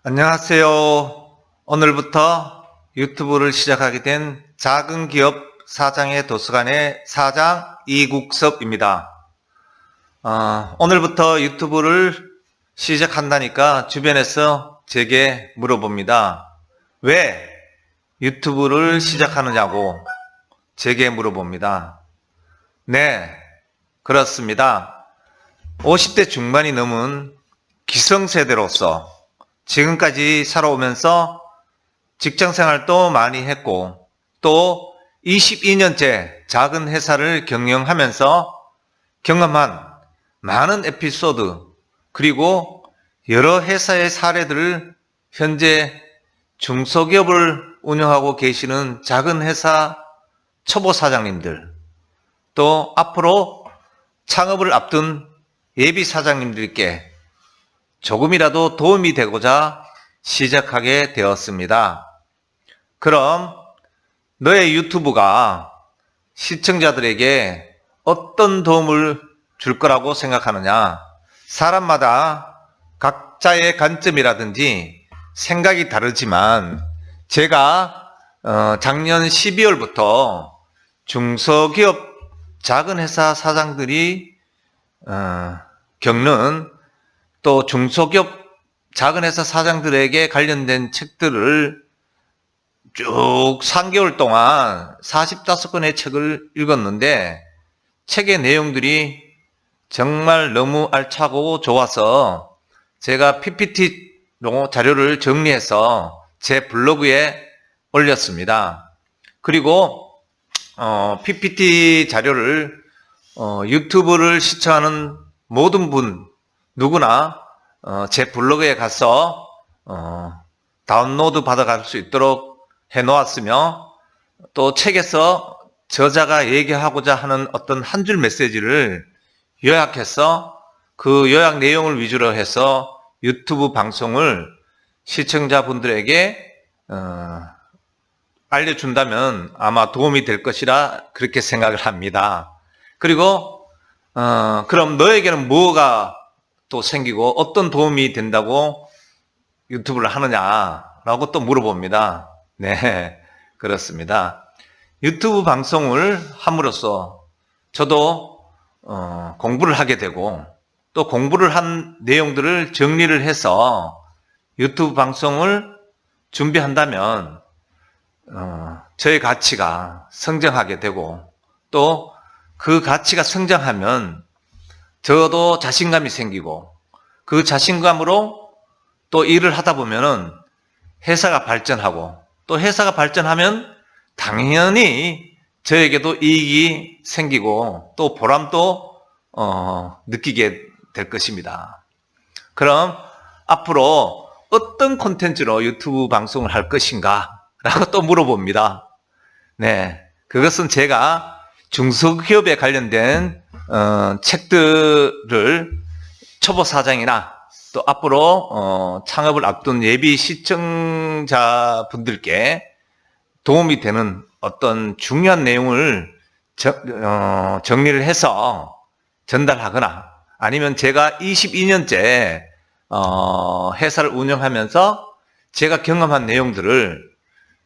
안녕하세요. 오늘부터 유튜브를 시작하게 된 작은 기업 사장의 도서관의 사장 이국섭입니다. 오늘부터 유튜브를 시작한다니까 주변에서 제게 물어봅니다. 왜 유튜브를 시작하느냐고 제게 물어봅니다. 네, 그렇습니다. 50대 중반이 넘은 기성세대로서 지금까지 살아오면서 직장생활도 많이 했고 또 22년째 작은 회사를 경영하면서 경험한 많은 에피소드 그리고 여러 회사의 사례들을 현재 중소기업을 운영하고 계시는 작은 회사 초보 사장님들 또 앞으로 창업을 앞둔 예비 사장님들께 조금이라도 도움이 되고자 시작하게 되었습니다. 그럼 너의 유튜브가 시청자들에게 어떤 도움을 줄 거라고 생각하느냐? 사람마다 각자의 관점이라든지 생각이 다르지만 제가 작년 12월부터 중소기업 작은 회사 사장들이 겪는 또 중소기업 작은 회사 사장들에게 관련된 책들을 쭉 3개월 동안 45권의 책을 읽었는데 책의 내용들이 정말 너무 알차고 좋아서 제가 PPT로 자료를 정리해서 제 블로그에 올렸습니다. 그리고 PPT 자료를 유튜브를 시청하는 모든 분 누구나 제 블로그에 가서 다운로드 받아갈 수 있도록 해놓았으며 또 책에서 저자가 얘기하고자 하는 어떤 한 줄 메시지를 요약해서 그 요약 내용을 위주로 해서 유튜브 방송을 시청자분들에게 알려준다면 아마 도움이 될 것이라 그렇게 생각을 합니다. 그리고 그럼 너에게는 뭐가 또 생기고 어떤 도움이 된다고 유튜브를 하느냐라고 또 물어봅니다. 네, 그렇습니다. 유튜브 방송을 함으로써 저도 공부를 하게 되고 또 공부를 한 내용들을 정리를 해서 유튜브 방송을 준비한다면 저의 가치가 성장하게 되고 또 그 가치가 성장하면 저도 자신감이 생기고 그 자신감으로 또 일을 하다 보면은 회사가 발전하고 또 회사가 발전하면 당연히 저에게도 이익이 생기고 또 보람도 느끼게 될 것입니다. 그럼 앞으로 어떤 콘텐츠로 유튜브 방송을 할 것인가 라고 또 물어봅니다. 네, 그것은 제가 중소기업에 관련된 책들을 초보 사장이나 또 앞으로 창업을 앞둔 예비 시청자분들께 도움이 되는 어떤 중요한 내용을 정리를 해서 전달하거나 아니면 제가 22년째 회사를 운영하면서 제가 경험한 내용들을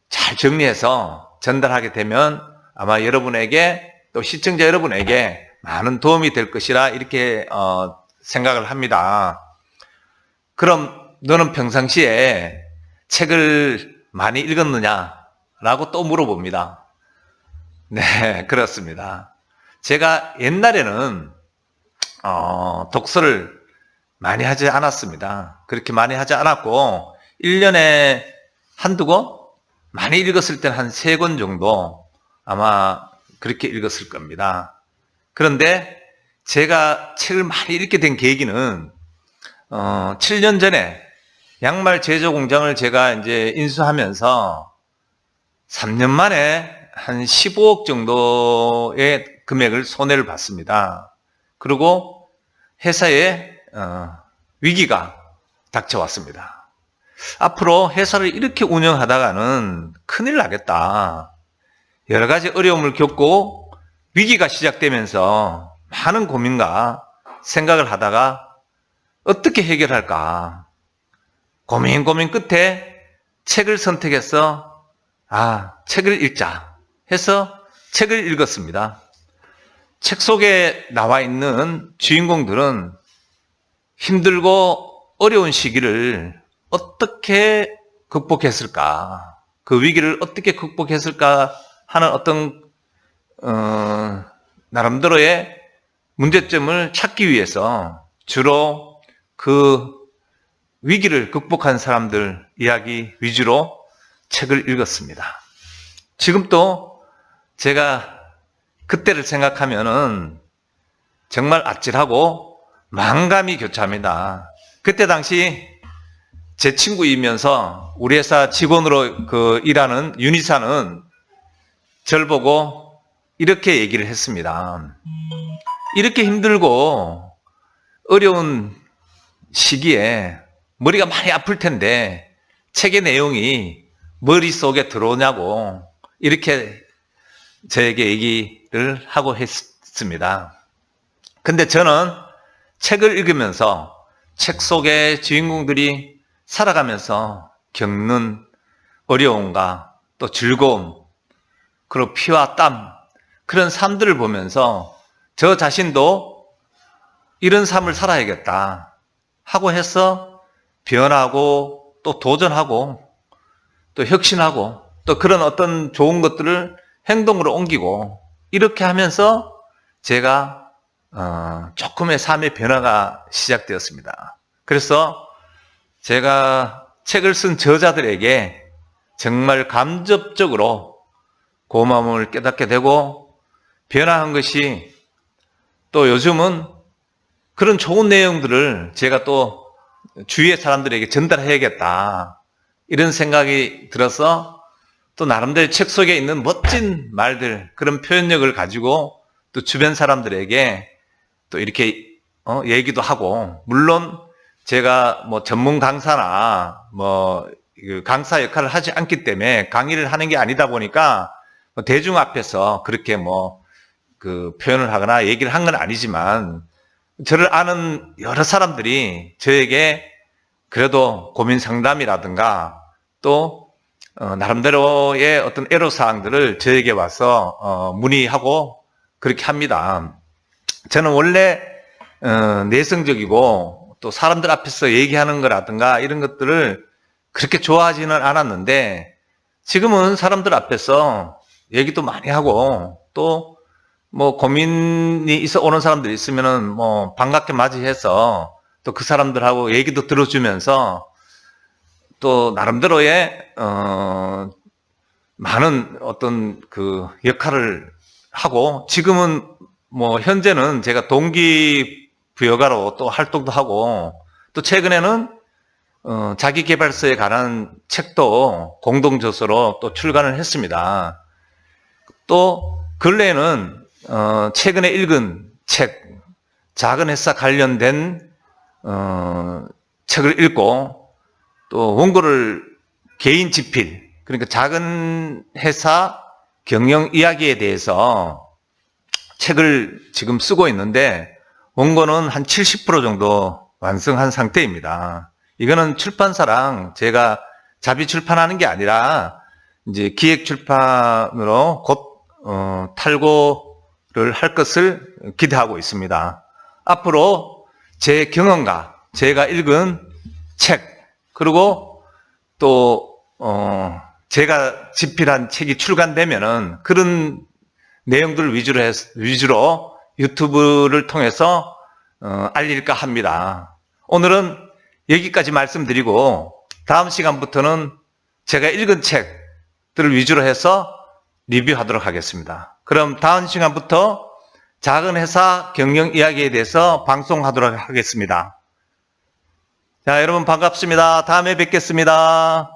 잘 정리해서 전달하게 되면 아마 여러분에게 또 시청자 여러분에게 많은 도움이 될 것이라 이렇게 생각을 합니다. 그럼 너는 평상시에 책을 많이 읽었느냐라고 또 물어봅니다. 네, 그렇습니다. 제가 옛날에는 독서를 많이 하지 않았습니다. 그렇게 많이 하지 않았고 1년에 한두 권? 많이 읽었을 때는 한 3권 정도 아마 그렇게 읽었을 겁니다. 그런데 제가 책을 많이 읽게 된 계기는 7년 전에 양말 제조 공장을 제가 이제 인수하면서 3년 만에 한 15억 정도의 금액을 손해를 봤습니다. 그리고 회사에 위기가 닥쳐왔습니다. 앞으로 회사를 이렇게 운영하다가는 큰일 나겠다. 여러 가지 어려움을 겪고 위기가 시작되면서 많은 고민과 생각을 하다가 어떻게 해결할까? 고민 끝에 책을 선택해서 책을 읽자 해서 책을 읽었습니다. 책 속에 나와 있는 주인공들은 힘들고 어려운 시기를 어떻게 극복했을까, 그 위기를 어떻게 극복했을까 하는 어떤 나름대로의 문제점을 찾기 위해서 주로 그 위기를 극복한 사람들 이야기 위주로 책을 읽었습니다. 지금 또 제가 그때를 생각하면은 정말 아찔하고 만감이 교차합니다. 그때 당시 제 친구이면서 우리 회사 직원으로 일하는 윤희사는 저를 보고 이렇게 얘기를 했습니다. 이렇게 힘들고 어려운 시기에 머리가 많이 아플 텐데 책의 내용이 머릿속에 들어오냐고 이렇게 저에게 얘기를 하고 했습니다. 근데 저는 책을 읽으면서 책 속의 주인공들이 살아가면서 겪는 어려움과 또 즐거움, 그리고 피와 땀, 그런 삶들을 보면서 저 자신도 이런 삶을 살아야겠다 하고 해서 변하고 또 도전하고 또 혁신하고 또 그런 어떤 좋은 것들을 행동으로 옮기고 이렇게 하면서 제가 조금의 삶의 변화가 시작되었습니다. 그래서 제가 책을 쓴 저자들에게 정말 간접적으로 고마움을 깨닫게 되고 변화한 것이 또 요즘은 그런 좋은 내용들을 제가 또 주위의 사람들에게 전달해야겠다 이런 생각이 들어서 또 나름대로 책 속에 있는 멋진 말들, 그런 표현력을 가지고 또 주변 사람들에게 또 이렇게 얘기도 하고, 물론 제가 뭐 전문 강사나 강사 역할을 하지 않기 때문에 강의를 하는 게 아니다 보니까 대중 앞에서 그렇게 표현을 하거나 얘기를 한 건 아니지만 저를 아는 여러 사람들이 저에게 그래도 고민 상담이라든가 또 나름대로의 어떤 애로사항들을 저에게 와서 문의하고 그렇게 합니다. 저는 원래 내성적이고 또 사람들 앞에서 얘기하는 거라든가 이런 것들을 그렇게 좋아하지는 않았는데 지금은 사람들 앞에서 얘기도 많이 하고 또 고민이 있어 오는 사람들이 있으면은 반갑게 맞이해서 또 그 사람들하고 얘기도 들어주면서 또 나름대로의 많은 어떤 역할을 하고, 지금은 현재는 제가 동기부여가로 또 활동도 하고, 또 최근에는 자기계발서에 관한 책도 공동저서로 또 출간을 했습니다. 또 근래에는 최근에 읽은 책, 작은 회사 관련된 책을 읽고 또 원고를 개인 집필, 그러니까 작은 회사 경영 이야기에 대해서 책을 지금 쓰고 있는데 원고는 한 70% 정도 완성한 상태입니다. 이거는 출판사랑 제가 자비 출판하는 게 아니라 이제 기획 출판으로 곧 탈고를 할 것을 기대하고 있습니다. 앞으로 제 경험과 제가 읽은 책, 그리고 또 제가 집필한 책이 출간되면은 그런 내용들을 위주로 유튜브를 통해서 알릴까 합니다. 오늘은 여기까지 말씀드리고 다음 시간부터는 제가 읽은 책들을 위주로 해서 리뷰하도록 하겠습니다. 그럼 다음 시간부터 작은 회사 경영 이야기에 대해서 방송하도록 하겠습니다. 자, 여러분 반갑습니다. 다음에 뵙겠습니다.